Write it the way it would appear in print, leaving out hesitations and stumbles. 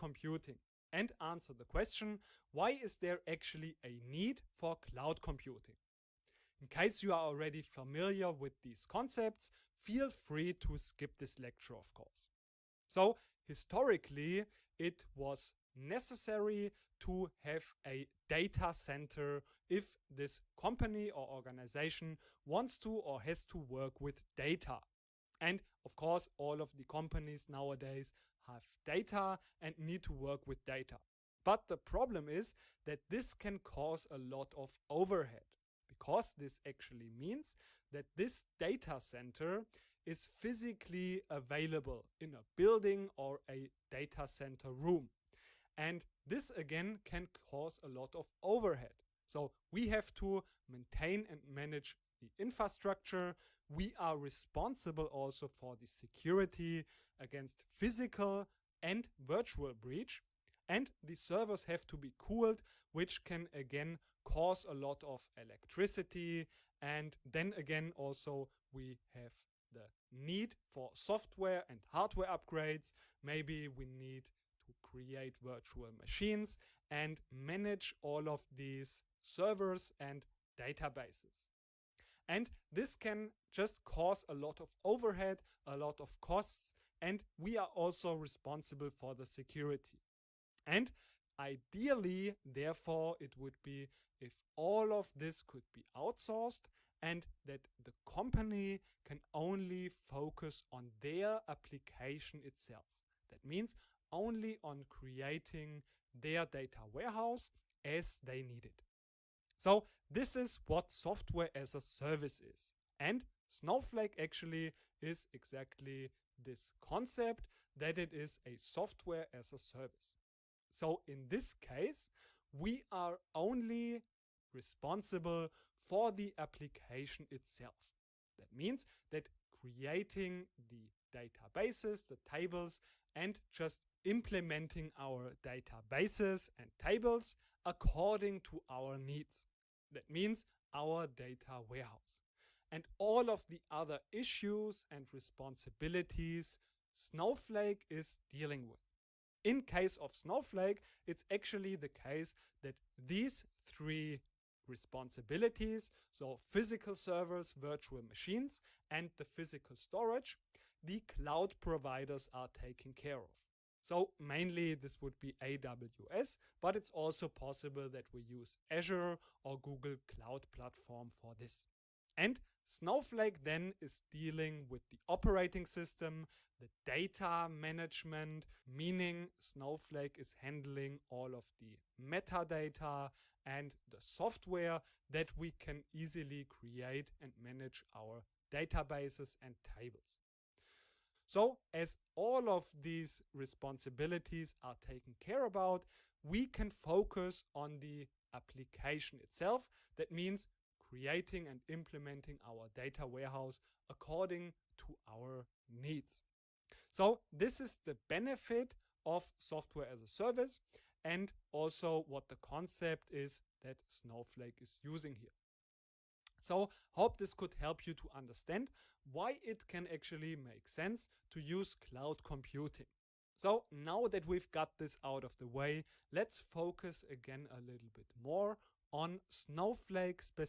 computing and answer the question, why is there actually a need for cloud computing? In case you are already familiar with these concepts, feel free to skip this lecture, of course. So, historically, it was necessary to have a data center if this company or organization wants to or has to work with data. And of course, all of the companies nowadays have data and need to work with data. But the problem is that this can cause a lot of overhead, because this actually means that this data center is physically available in a building or a data center room. And this again can cause a lot of overhead. So we have to maintain and manage the infrastructure. We are responsible also for the security against physical and virtual breach. And the servers have to be cooled, which can again cause a lot of electricity. And then again, also we have the need for software and hardware upgrades. Maybe we need to create virtual machines and manage all of these servers and databases. And this can just cause a lot of overhead, a lot of costs, and we are also responsible for the security. And ideally, therefore, it would be if all of this could be outsourced and that the company can only focus on their application itself. That means only on creating their data warehouse as they need it. So this is what software as a service is. And Snowflake actually is exactly this concept, that it is a software as a service. So in this case, we are only responsible for the application itself. That means that creating the databases, the tables, and just implementing our databases and tables according to our needs. That means our data warehouse. And all of the other issues and responsibilities Snowflake is dealing with. In case of Snowflake, it's actually the case that these three responsibilities, so physical servers, virtual machines, and the physical storage, the cloud providers are taking care of. So mainly this would be AWS, but it's also possible that we use Azure or Google Cloud Platform for this. And Snowflake then is dealing with the operating system, the data management, meaning Snowflake is handling all of the metadata and the software that we can easily create and manage our databases and tables. So as all of these responsibilities are taken care about, we can focus on the application itself. That means creating and implementing our data warehouse according to our needs. So this is the benefit of software as a service, and also what the concept is that Snowflake is using here. So hope this could help you to understand why it can actually make sense to use cloud computing. So now that we've got this out of the way, let's focus again a little bit more on Snowflake specifically.